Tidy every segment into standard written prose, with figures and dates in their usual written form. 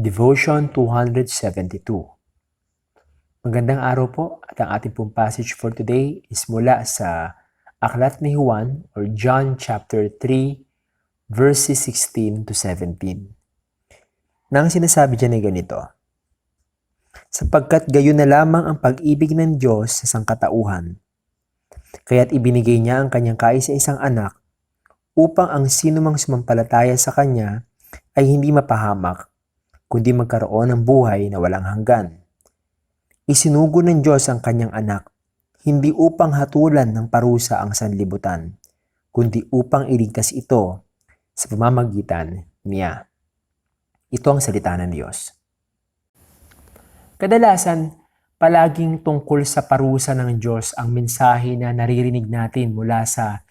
Devotion 272. Magandang araw po at ang ating pong passage for today is mula sa Aklat ni Juan or John chapter 3 verses 16 to 17. Nang sinasabi dyan ay ganito, sapagkat gayon na lamang ang pag-ibig ng Diyos sa sangkatauhan, kaya't ibinigay niya ang kanyang kaisa-isang anak upang ang sinumang sumampalataya sa kanya ay hindi mapahamak, kundi magkaroon ng buhay na walang hanggan. Isinugo ng Diyos ang kanyang anak, hindi upang hatulan ng parusa ang sanlibutan, kundi upang iligtas ito sa pamamagitan niya. Ito ang salita ng Diyos. Kadalasan, palaging tungkol sa parusa ng Diyos ang mensahe na naririnig natin mula sa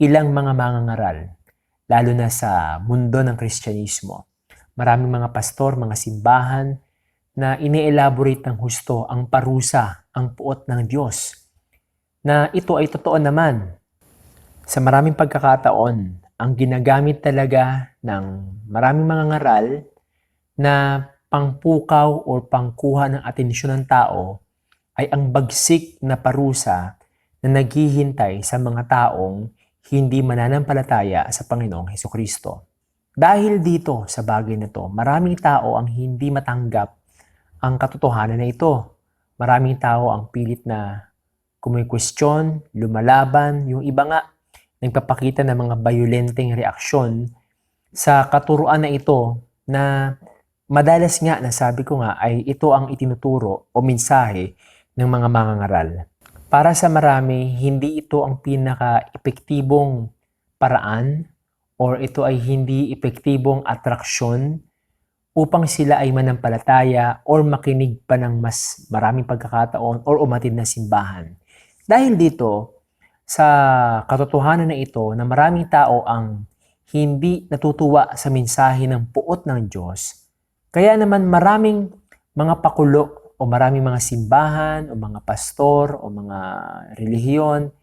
ilang mga mangangaral, lalo na sa mundo ng Kristyanismo. Maraming mga pastor, mga simbahan na ini-elaborate ng husto ang parusa, ang puot ng Diyos. Na ito ay totoo naman. Sa maraming pagkakataon, ang ginagamit talaga ng maraming mga ngaral na pangpukaw o pangkuha ng atensyon ng tao ay ang bagsik na parusa na naghihintay sa mga taong hindi mananampalataya sa Panginoong Hesukristo. Dahil dito sa bagay na ito, maraming tao ang hindi matanggap ang katotohanan na ito. Maraming tao ang pilit na kumikwestiyon, lumalaban, yung iba nga nagpapakita ng mga bayolenteng reaksyon sa katuruan na ito na madalas nga, nasabi ko nga, ay ito ang itinuturo o mensahe ng mga mangangaral. Para sa marami, hindi ito ang pinaka-epektibong paraan or ito ay hindi epektibong atraksyon upang sila ay manampalataya or makinig pa ng mas maraming pagkakataon or umatid na simbahan. Dahil dito, sa katotohanan na ito na maraming tao ang hindi natutuwa sa mensahe ng puot ng Diyos, kaya naman maraming mga pakulo o maraming mga simbahan o mga pastor o mga relihiyon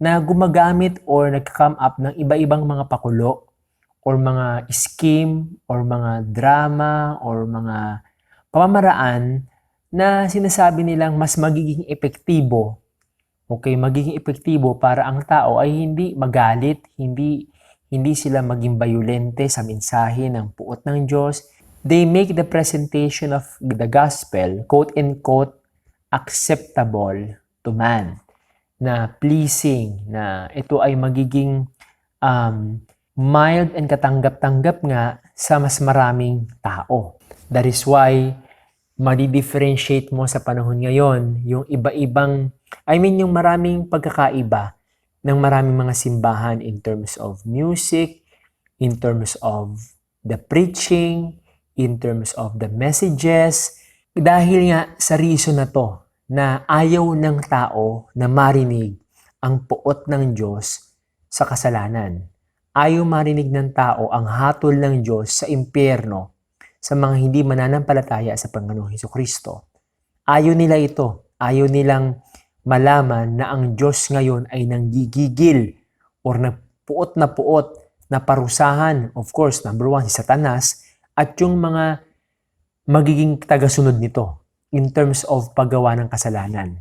na gumagamit or nagka-come up ng iba-ibang mga pakulo or mga scheme or mga drama or mga pamamaraan na sinasabi nilang mas magiging epektibo. Okay, magiging epektibo para ang tao ay hindi magalit, hindi sila maging bayolente sa mensahe ng puot ng Diyos. They make the presentation of the gospel, quote-unquote, acceptable to man. Na pleasing, na ito ay magiging mild and katanggap-tanggap nga sa mas maraming tao. That is why, madi-differentiate mo sa panahon ngayon yung iba-ibang, yung maraming pagkakaiba ng maraming mga simbahan in terms of music, in terms of the preaching, in terms of the messages, dahil nga sa reason na to, na ayaw ng tao na marinig ang puot ng Diyos sa kasalanan. Ayaw marinig ng tao ang hatol ng Diyos sa impyerno sa mga hindi mananampalataya sa Panginoong Hesukristo. Ayaw nila ito. Ayaw nilang malaman na ang Diyos ngayon ay nanggigigil or puot na parusahan. Of course, number one, si Satanas at yung mga magiging tagasunod nito in terms of paggawa ng kasalanan.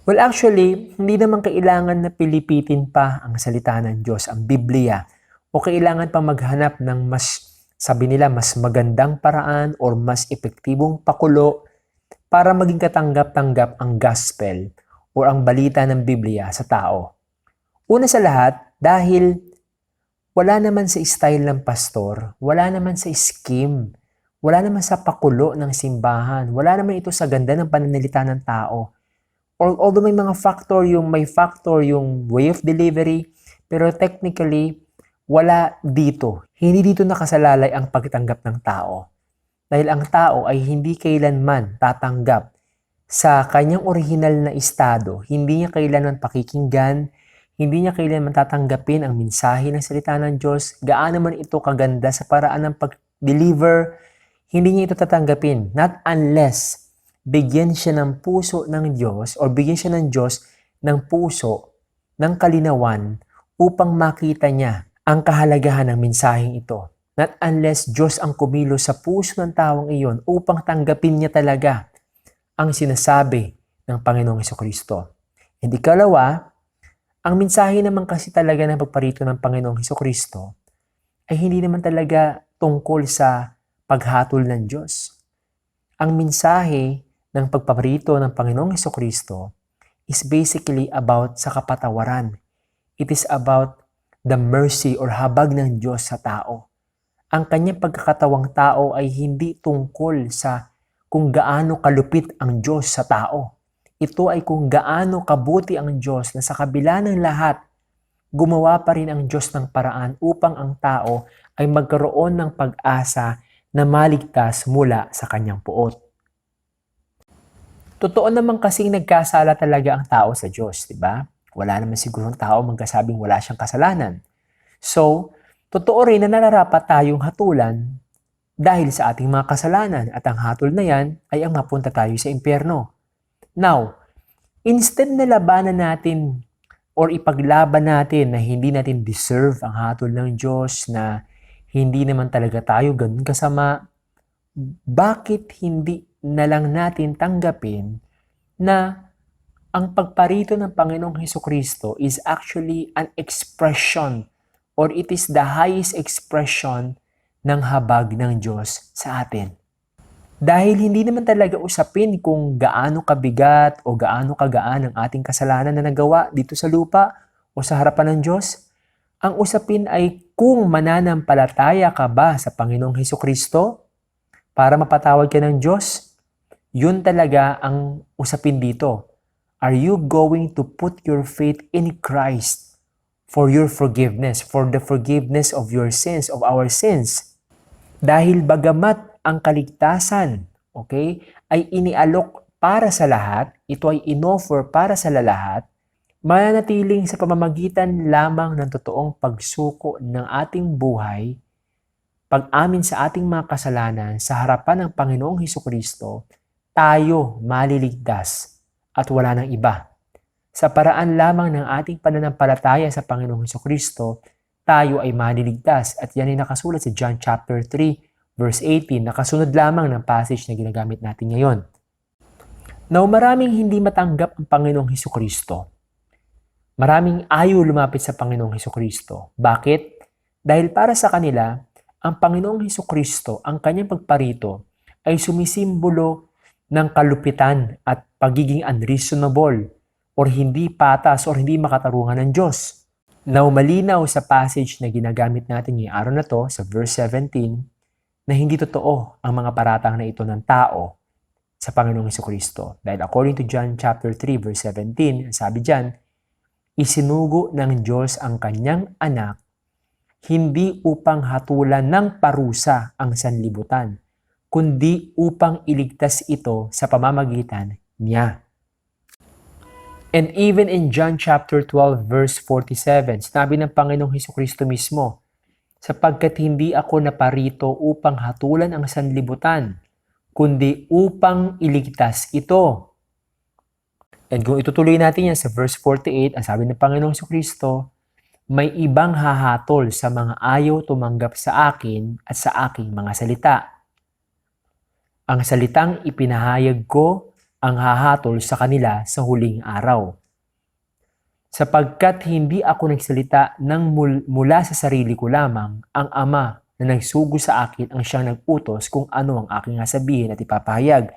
Well, actually, hindi naman kailangan na pilipitin pa ang salita ng Diyos, ang Biblia, o kailangan pa maghanap ng mas, sabi nila, mas magandang paraan or mas epektibong pakulo para maging katanggap-tanggap ang gospel o ang balita ng Biblia sa tao. Una sa lahat, dahil wala naman sa style ng pastor, wala naman sa scheme, wala naman sa pakulo ng simbahan, wala naman ito sa ganda ng pananalita ng tao. Although may factor yung way of delivery, pero technically, wala dito. Hindi dito nakasalalay ang pagtanggap ng tao. Dahil ang tao ay hindi kailanman tatanggap sa kanyang original na estado, hindi niya kailanman pakikinggan, hindi niya kailanman tatanggapin ang mensahe ng salita ng Diyos, gaano man ito kaganda sa paraan ng pag-deliver, hindi niya ito tatanggapin. Not unless bigyan siya ng puso ng Diyos or bigyan siya ng Diyos ng puso, ng kalinawan upang makita niya ang kahalagahan ng mensaheng ito. Not unless Diyos ang kumilos sa puso ng taong iyon upang tanggapin niya talaga ang sinasabi ng Panginoong Hesukristo. And ikalawa, ang mensahe naman kasi talaga ng pagparito ng Panginoong Hesukristo ay hindi naman talaga tungkol sa paghatol ng Diyos. Ang mensahe ng pagpaparito ng Panginoong Hesukristo is basically about sa kapatawaran. It is about the mercy or habag ng Diyos sa tao. Ang kanyang pagkakatawang tao ay hindi tungkol sa kung gaano kalupit ang Diyos sa tao. Ito ay kung gaano kabuti ang Diyos na sa kabila ng lahat, gumawa pa rin ang Diyos ng paraan upang ang tao ay magkaroon ng pag-asa na maligtas mula sa kanyang puot. Totoo naman kasing nagkasala talaga ang tao sa Diyos, di ba? Wala naman sigurong tao magkasabing wala siyang kasalanan. So, totoo rin na nararapat tayong hatulan dahil sa ating mga kasalanan at ang hatol na yan ay ang mapunta tayo sa impyerno. Now, instead na labanan natin or ipaglaban natin na hindi natin deserve ang hatol ng Diyos, na hindi naman talaga tayo ganun kasama, bakit hindi na lang natin tanggapin na ang pagparito ng Panginoong Hesukristo is actually an expression or it is the highest expression ng habag ng Diyos sa atin. Dahil hindi naman talaga usapin kung gaano kabigat o gaano kagaan ang ating kasalanan na nagawa dito sa lupa o sa harapan ng Diyos. Ang usapin ay kung mananampalataya ka ba sa Panginoong Hesukristo para mapatawad ka ng Diyos. Yun talaga ang usapin dito. Are you going to put your faith in Christ for your forgiveness, for the forgiveness of your sins, of our sins? Dahil bagamat ang kaligtasan, ay inialok para sa lahat, ito ay inoffer para sa lahat, mananatiling sa pamamagitan lamang ng totoong pagsuko ng ating buhay, pag-amin sa ating mga kasalanan sa harapan ng Panginoong Hesukristo, tayo maliligtas at wala nang iba. Sa paraan lamang ng ating pananampalataya sa Panginoong Hesukristo, tayo ay maliligtas, at yan ay nakasulat sa John chapter 3 verse 18, nakasunod lamang ng passage na ginagamit natin ngayon. Now, maraming hindi matanggap ang Panginoong Hesukristo. Maraming ayaw lumapit sa Panginoong Hesukristo. Bakit? Dahil para sa kanila, ang Panginoong Hesukristo, ang kanyang pagparito, ay sumisimbolo ng kalupitan at pagiging unreasonable or hindi patas or hindi makatarungan ng Diyos. Now, malinaw sa passage na ginagamit natin ngayong araw na to, sa verse 17, na hindi totoo ang mga paratang na ito ng tao sa Panginoong Hesukristo. Dahil according to John chapter 3 verse 17, sabi diyan, isinugo ng Diyos ang kanyang anak hindi upang hatulan ng parusa ang sanlibutan, kundi upang iligtas ito sa pamamagitan niya. And even in John chapter 12 verse 47, sinabi ng Panginoong Hesukristo mismo, sapagkat hindi ako naparito upang hatulan ang sanlibutan, kundi upang iligtas ito. And kung itutuloy natin yan sa verse 48, ang sabi ng Panginoong Hesukristo, may ibang hahatol sa mga ayaw tumanggap sa akin at sa aking mga salita. Ang salitang ipinahayag ko ang hahatol sa kanila sa huling araw. Sapagkat hindi ako nagsalita ng mula sa sarili ko lamang, ang Ama na nagsugo sa akin ang siyang nag-utos kung ano ang aking sabihin at ipapahayag.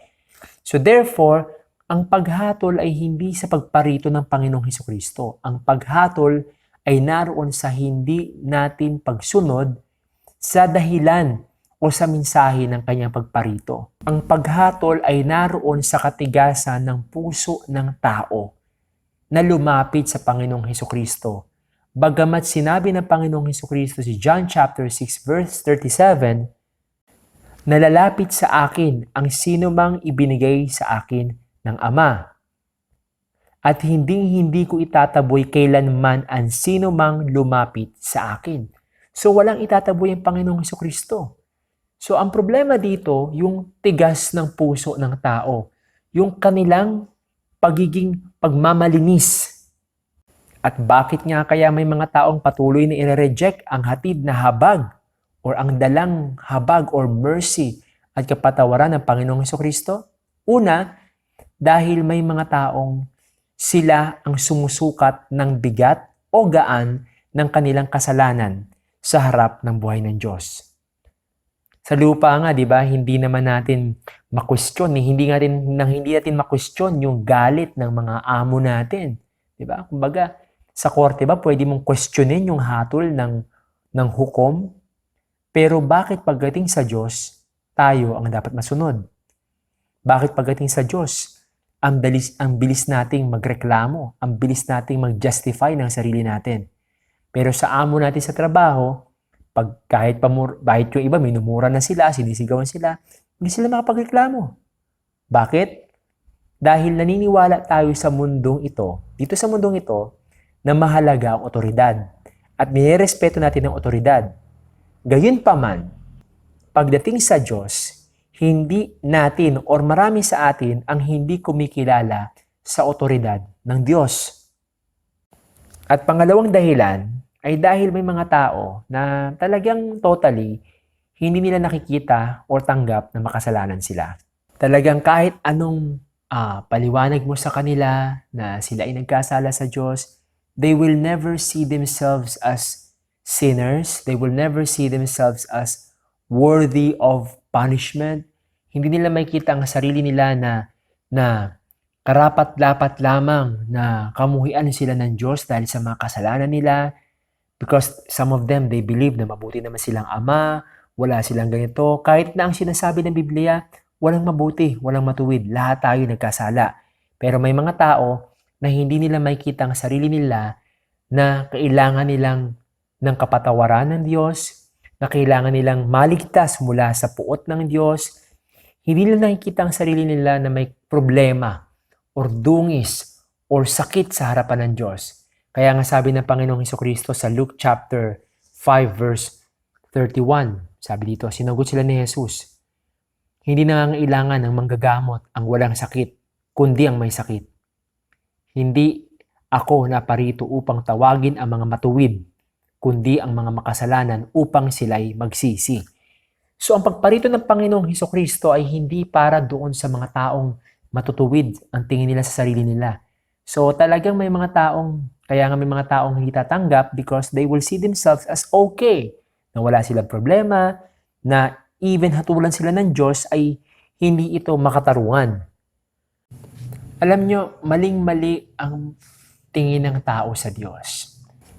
So therefore, ang paghatol ay hindi sa pagparito ng Panginoong Hesukristo. Ang paghatol ay naroon sa hindi natin pagsunod sa dahilan o sa mensahe ng kanyang pagparito. Ang paghatol ay naroon sa katigasan ng puso ng tao na lumapit sa Panginoong Hesukristo. Bagamat sinabi ng Panginoong Hesukristo si John chapter 6 verse 37, nalalapit sa akin ang sinumang ibinigay sa akin ng Ama. At hindi ko itataboy kailanman ang sinumang lumapit sa akin. So walang itataboy ang Panginoong Hesukristo. So ang problema dito, yung tigas ng puso ng tao, yung kanilang pagiging pagmamalinis. At bakit nga kaya may mga taong patuloy na i-reject ang hatid na habag o or ang dalang habag or mercy at kapatawaran ng Panginoong Hesukristo? Una, dahil may mga taong sila ang sumusukat ng bigat o gaan ng kanilang kasalanan sa harap ng buhay ng Diyos. Sa lupa nga, di ba, hindi naman natin makwestiyon, hindi natin makwestiyon yung galit ng mga amo natin. Di ba? Kumbaga, sa korte ba, pwede mong questionin yung hatol ng hukom? Pero bakit pagdating sa Diyos, tayo ang dapat masunod? Bakit pagdating sa Diyos, ang bilis nating magreklamo, ang bilis nating mag-justify ng sarili natin? Pero sa amo natin sa trabaho, kahit yung iba minumura na sila, sinisigawan sila, hindi sila makapagreklamo. Bakit? Dahil naniniwala tayo sa mundong ito, dito sa mundong ito, na mahalaga ang otoridad. At nirespeto natin ang otoridad. Gayunpaman, pagdating sa Diyos, hindi natin or marami sa atin ang hindi kumikilala sa otoridad ng Diyos. At pangalawang dahilan ay dahil may mga tao na talagang totally hindi nila nakikita o tanggap na makasalanan sila. Talagang kahit anong paliwanag mo sa kanila na sila ay nagkasala sa Diyos, they will never see themselves as sinners. They will never see themselves as worthy of punishment. Hindi nila makikita ang sarili nila na karapat-dapat lamang na kamuhian sila ng Diyos dahil sa mga kasalanan nila. Because some of them, they believe na mabuti naman silang ama, wala silang ganito. Kahit na ang sinasabi ng Biblia, walang mabuti, walang matuwid. Lahat tayo nagkasala. Pero may mga tao na hindi nila makikita ang sarili nila na kailangan nilang ng kapatawaran ng Diyos, na kailangan nilang maligtas mula sa puot ng Diyos. Hindi nila nakikita ang sarili nila na may problema or dungis or sakit sa harapan ng Diyos. Kaya nga sabi ng Panginoong Hesukristo sa Luke chapter 5 verse 31, sabi dito, sinagot sila ni Jesus, hindi nangangailangan ng manggagamot ang walang sakit, kundi ang may sakit. Hindi ako naparito upang tawagin ang mga matuwid, kundi ang mga makasalanan upang sila'y magsisi. So ang pagparito ng Panginoong Hesukristo ay hindi para doon sa mga taong matutuwid ang tingin nila sa sarili nila. So talagang may mga taong, kaya nga may mga taong hindi tatanggap because they will see themselves as okay, na wala silang problema, na even hatulan sila ng Diyos ay hindi ito makatarungan. Alam nyo, maling-mali ang tingin ng tao sa Diyos.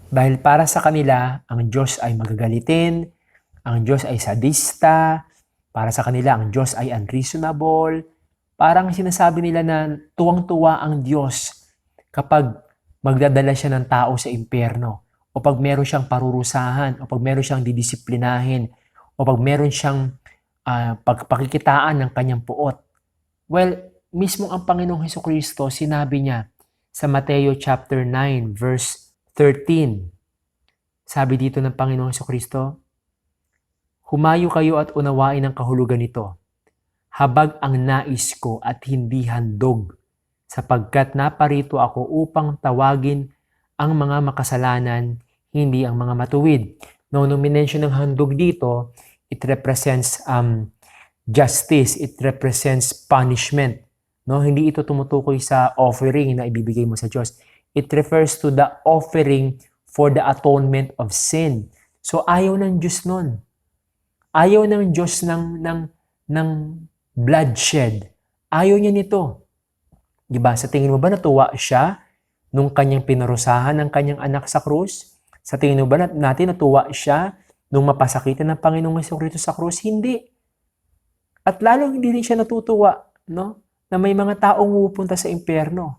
Dahil para sa kanila, ang Diyos ay magagalitin, ang Diyos ay sadista, para sa kanila, ang Diyos ay unreasonable. Parang sinasabi nila na tuwang-tuwa ang Diyos kapag magdadala siya ng tao sa impyerno, o pag meron siyang parurusahan, o pag meron siyang didisiplinahin, o pag meron siyang pagpakikitaan ng kanyang puot. Well, mismo ang Panginoong Hesukristo, sinabi niya sa Mateo chapter 9 verse 13. Sabi dito ng Panginoong Hesukristo, humayo kayo at unawain ang kahulugan nito. Habag ang nais ko at hindi handog, sapagkat naparito ako upang tawagin ang mga makasalanan, hindi ang mga matuwid. Nung minention ng handog dito, it represents justice, it represents punishment. No, hindi ito tumutukoy sa offering na ibibigay mo sa Diyos. It refers to the offering for the atonement of sin. So ayaw ng Diyos nun. Ayaw ng Diyos ng bloodshed. Ayaw niya nito. Diba? Sa tingin mo ba natuwa siya nung kanyang pinarusahan ng kanyang anak sa krus? Sa tingin mo ba natin natuwa siya nung mapasakitan ng Panginoong Hesukristo sa krus? Hindi. At lalo hindi rin siya natutuwa, no? Na may mga taong pupunta sa impyerno.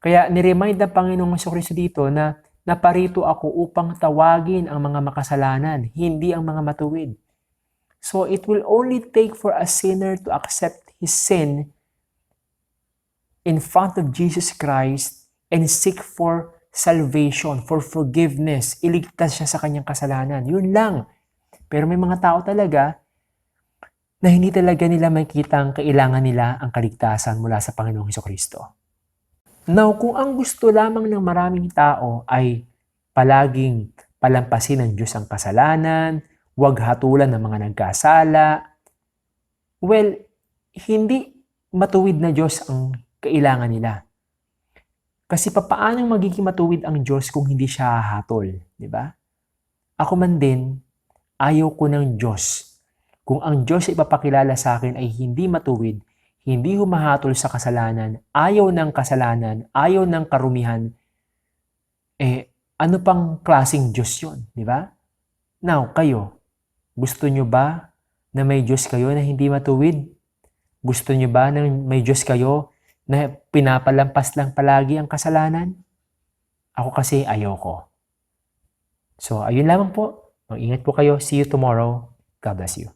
Kaya niremind ng Panginoong Hesukristo dito na naparito ako upang tawagin ang mga makasalanan, hindi ang mga matuwid. So it will only take for a sinner to accept his sin in front of Jesus Christ and seek for salvation, for forgiveness. Iligtas siya sa kanyang kasalanan. Yun lang. Pero may mga tao talaga na hindi talaga nila makikita ang kailangan nila ang kaligtasan mula sa Panginoong Hesukristo. Now, kung ang gusto lamang ng maraming tao ay palaging palampasin ng Diyos ang kasalanan, Huwag hatulan ng mga nagkasala. Well, hindi matuwid na Diyos ang kailangan nila. Kasi papaanong magiging matuwid ang Diyos kung hindi siya hahatol, di ba? Ako man din, ayaw ko ng Diyos. Kung ang Diyos ay ipapakilala sa akin ay hindi matuwid, hindi humahatol sa kasalanan, ayaw ng kasalanan, ayaw ng karumihan, ano pang klaseng Diyos yun, di ba? Now, kayo, gusto nyo ba na may Diyos kayo na hindi matuwid? Gusto nyo ba na may Diyos kayo na pinapalampas lang palagi ang kasalanan? Ako kasi ayoko. So, ayun lamang po. Mag-ingat po kayo. See you tomorrow. God bless you.